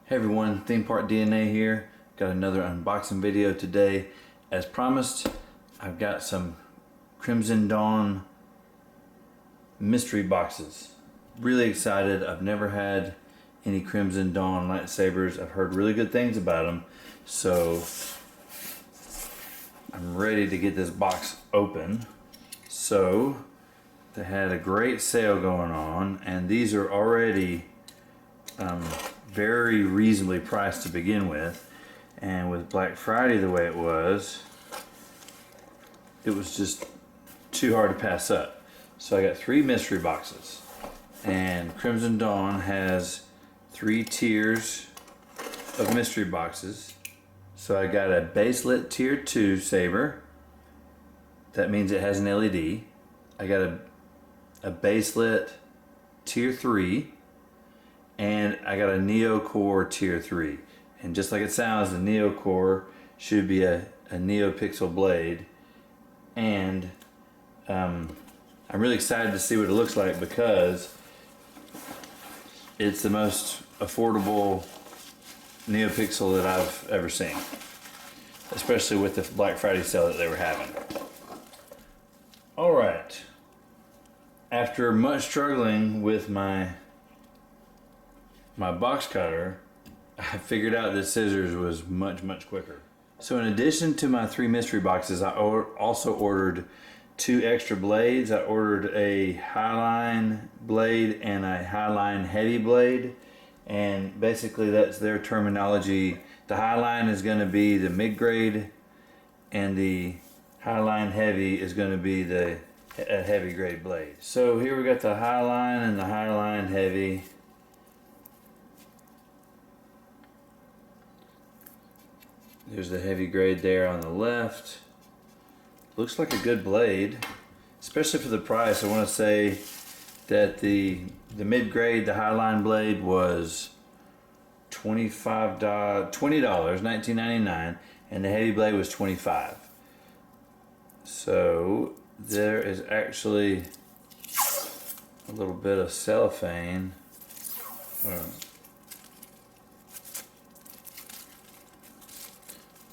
Hey everyone, Theme Park DNA here. Got another unboxing video today. As promised, I've got some Crimson Dawn mystery boxes. Really excited. I've never had any Crimson Dawn lightsabers. I've heard really good things about them. So I'm ready to get this box open. So they had a great sale going on, and these are already very reasonably priced to begin with, and with Black Friday the way it was just too hard to pass up. So I got 3 mystery boxes, and Crimson Dawn has 3 tiers of mystery boxes. So I got a baselit tier 2 Saber. That means it has an LED. I got a baselit tier 3, and I got a Neo Core tier 3. And just like it sounds, the Neo Core should be a Neopixel blade. And I'm really excited to see what it looks like, because it's the most affordable Neopixel that I've ever seen, especially with the Black Friday sale that they were having. Alright, after much struggling with my box cutter, I figured out that scissors was much quicker. So in addition to my 3 mystery boxes, I also ordered 2 extra blades. I ordered a Highline blade and a Highline heavy blade, and basically that's their terminology. The Highline is going to be the mid-grade, and the Highline heavy is going to be the heavy grade blade. So here we got the Highline and the Highline heavy. There's the heavy grade there on the left. Looks like a good blade, especially for the price. I want to say that the mid-grade, the Highline blade, was $20, $19.99, and the heavy blade was $25. So there is actually a little bit of cellophane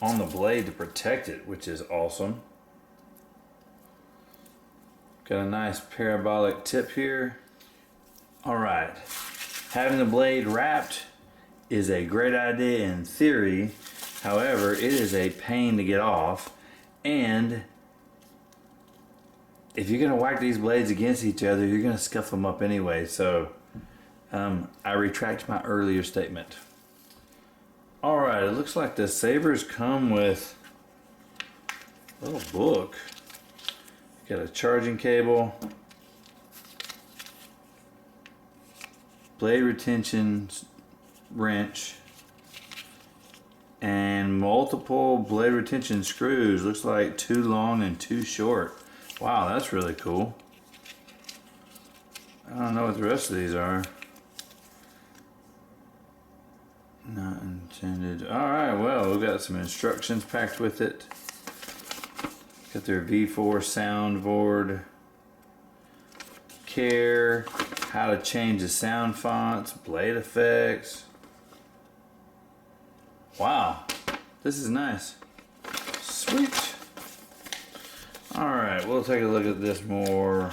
on the blade to protect it, which is awesome. Got a nice parabolic tip here. Alright, having the blade wrapped is a great idea in theory. However, it is a pain to get off, and if you're going to whack these blades against each other, you're going to scuff them up anyway. So I retract my earlier statement. Alright, it looks like the Sabers come with a little book. Got a charging cable, blade retention wrench, and multiple blade retention screws. Looks like 2 long and 2 short. Wow, that's really cool. I don't know what the rest of these are. Not intended. Alright, well, we've got some instructions packed with it. Got their V4 soundboard. Care, how to change the sound fonts, blade effects. Wow, this is nice. Sweet. Alright, we'll take a look at this more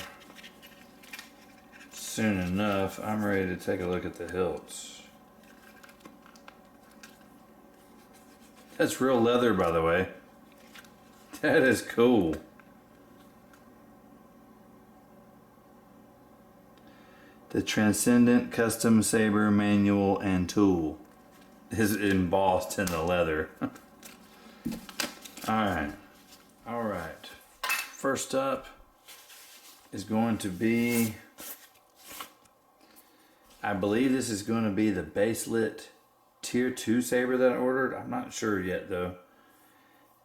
soon enough. I'm ready to take a look at the hilts. That's real leather, by the way. That is cool. The Transcendent Custom Saber Manual and Tool is embossed in the leather. Alright. Alright. First up is going to be, I believe this is going to be the baselit tier 2 Saber that I ordered. I'm not sure yet though.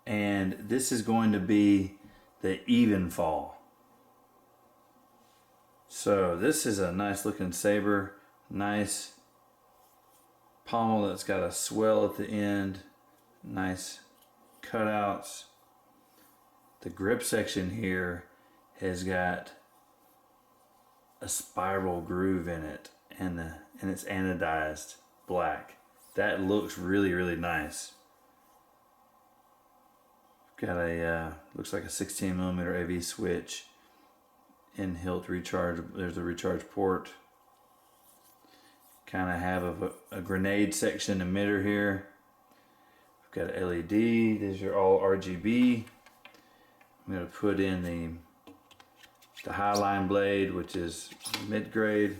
And this is going to be the even fall. So this is a nice looking saber. Nice pommel that's got a swell at the end. Nice cutouts. The grip section here has got a spiral groove in it, and it's anodized black. that looks really, really nice. Got a, looks like a 16mm AV switch. In-hilt recharge, there's a recharge port. Kind of have a grenade section emitter here. We've got an LED, these are all RGB. I'm going to put in the Highline blade, which is mid-grade.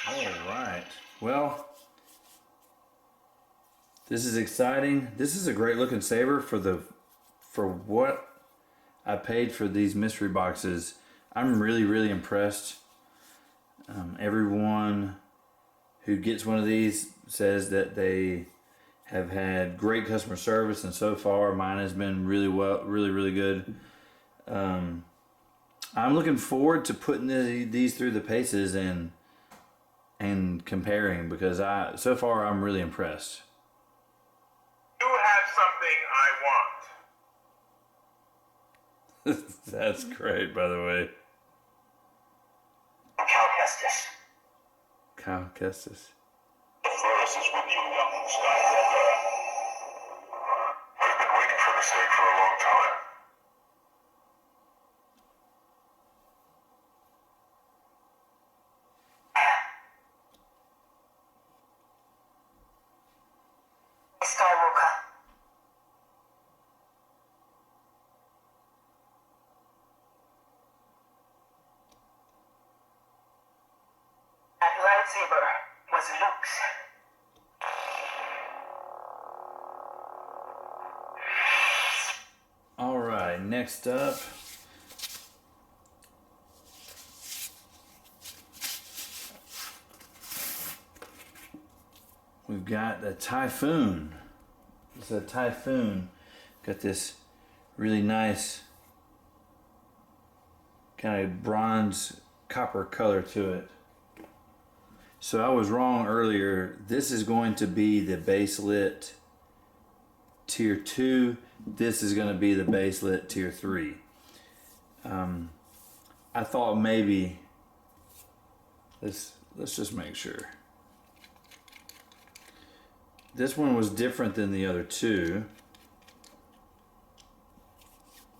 Alright, well, this is exciting. This is a great looking saber for what I paid for these mystery boxes. I'm really impressed. Everyone who gets one of these says that they have had great customer service, and so far mine has been really good. I'm looking forward to putting these through the paces and comparing, because so far I'm really impressed. You have something I want. That's great, by the way. Cal Kestis. Cal Kestis. The furnace is with you, young Skywalker. I've been waiting for this egg for a long time. Skywalker. That lightsaber was Luke's. All right, next up, we've got the Typhoon. It's a Typhoon. Got this really nice kind of bronze copper color to it. So I was wrong earlier. This is going to be the base lit tier 2. This is going to be the base lit tier 3. I thought maybe let's just make sure. This one was different than the other two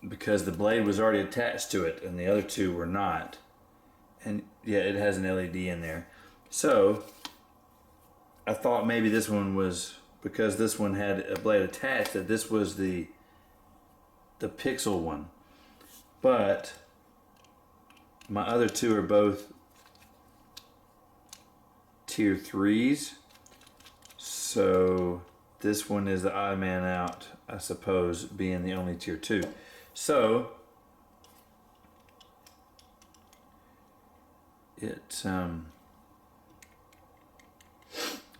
because the blade was already attached to it and the other two were not. And yeah, it has an LED in there. So I thought maybe this one was, because this one had a blade attached, that this was the Pixel one. But my other two are both tier 3s. So this one is the odd man out, I suppose, being the only tier 2. So it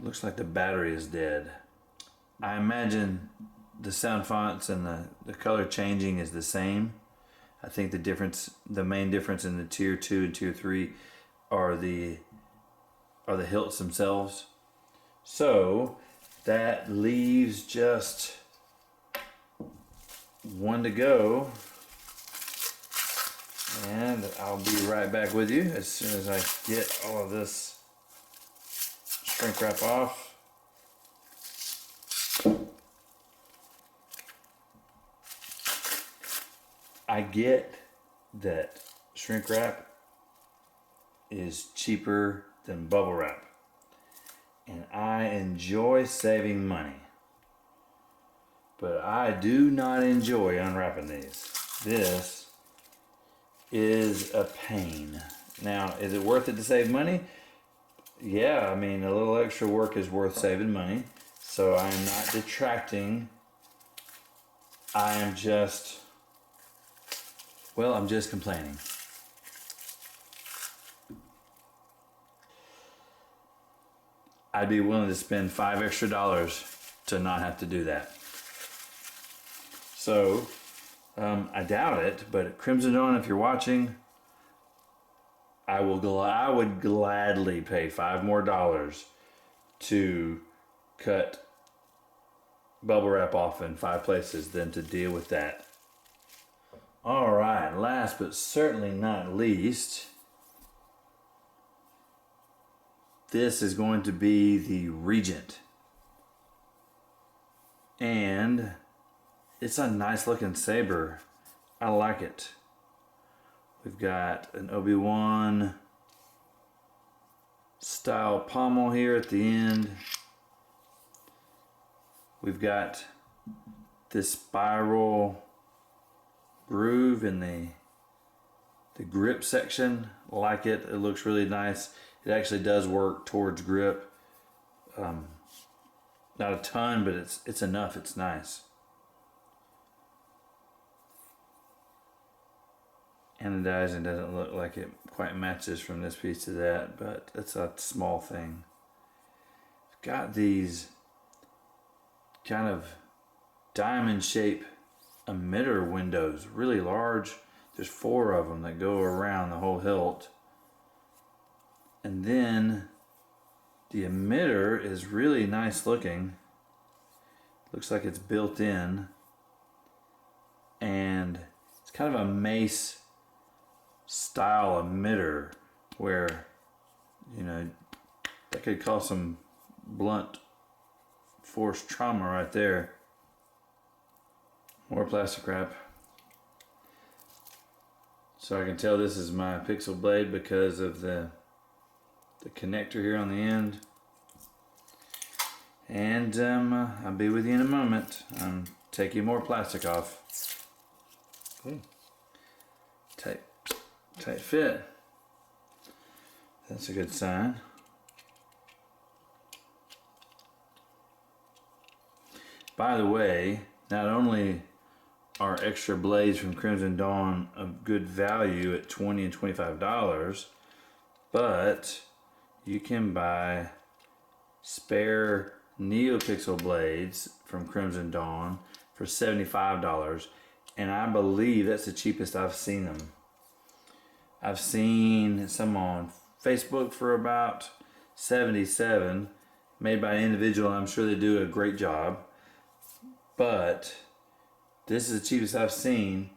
looks like the battery is dead. I imagine the sound fonts and the color changing is the same. I think the main difference in the tier 2 and tier 3 are the hilts themselves. So that leaves just one to go, and I'll be right back with you as soon as I get all of this shrink wrap off. I get that shrink wrap is cheaper than bubble wrap, and I enjoy saving money. but I do not enjoy unwrapping these. This is a pain. Now, is it worth it to save money? Yeah, I mean, a little extra work is worth saving money. So I am not detracting. I am just, well, I'm just complaining. I'd be willing to spend $5 extra to not have to do that. So, I doubt it, but Crimson Dawn, if you're watching, I would gladly pay $5 more to cut bubble wrap off in 5 places than to deal with that. All right, last but certainly not least, this is going to be the Regent. And it's a nice looking saber. I like it. We've got an Obi-Wan style pommel here at the end. We've got this spiral groove in the grip section. I like it. It looks really nice. It actually does work towards grip. Not a ton, but it's enough. It's nice. Anodizing doesn't look like it quite matches from this piece to that, but it's a small thing. Got these kind of diamond shape emitter windows, really large. There's 4 of them that go around the whole hilt. And then the emitter is really nice looking. Looks like it's built in. And it's kind of a mace style emitter where, you know, that could cause some blunt force trauma right there. More plastic wrap. So I can tell this is my pixel blade because of the connector here on the end. And I'll be with you in a moment. I'm taking more plastic off. Ooh. Tight fit. That's a good sign. By the way, not only are extra blades from Crimson Dawn of good value at $20 and $25, but you can buy spare Neopixel blades from Crimson Dawn for $75, and I believe that's the cheapest I've seen them. I've seen some on Facebook for about $77, made by an individual. I'm sure they do a great job, but this is the cheapest I've seen.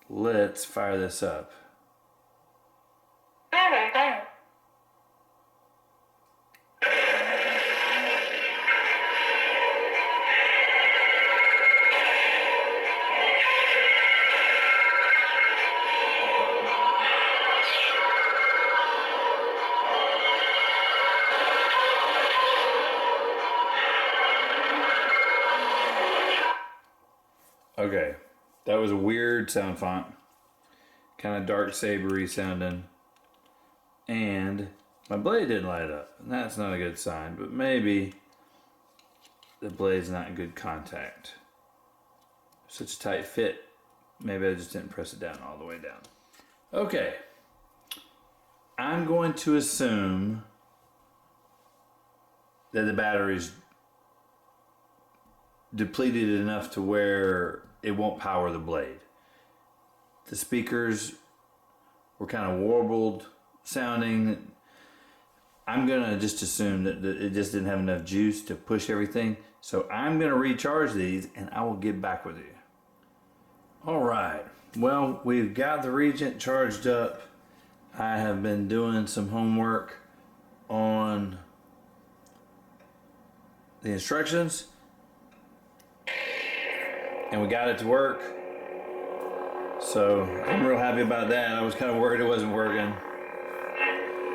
Let's fire this up. Okay, that was a weird sound font. Kind of dark sabery sounding. And my blade didn't light up. And that's not a good sign, but maybe the blade's not in good contact. Such a tight fit. Maybe I just didn't press it down all the way down. Okay. I'm going to assume that the battery's depleted enough to where it won't power the blade. The speakers were kind of warbled sounding. I'm gonna just assume that it just didn't have enough juice to push everything. So I'm gonna recharge these and I will get back with you. All right, well, we've got the Regent charged up. I have been doing some homework on the instructions, and we got it to work. So I'm real happy about that. I was kind of worried it wasn't working.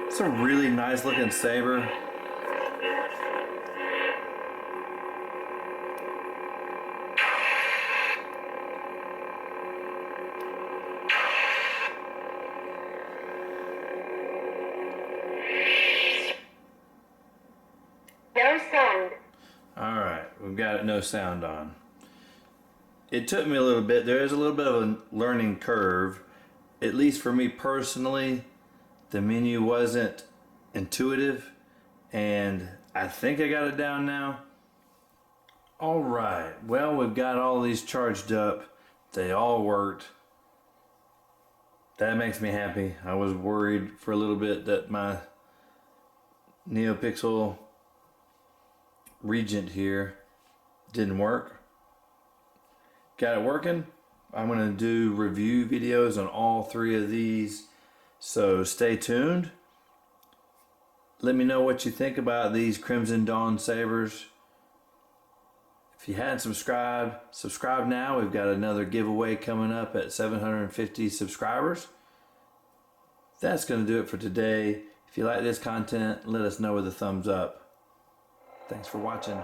It's a really nice looking saber. we've got it no sound on. It took me a little bit. There is a little bit of a learning curve. At least for me personally, the menu wasn't intuitive, and I think I got it down now. Alright, well, we've got all these charged up. They all worked. That makes me happy. I was worried for a little bit that my Neopixel Regent here didn't work. Got it working. I'm going to do review videos on all three of these, so stay tuned. Let me know what you think about these Crimson Dawn sabers. If you hadn't subscribed, subscribe now. We've got another giveaway coming up at 750 subscribers. That's going to do it for today. If you like this content, let us know with a thumbs up. Thanks for watching.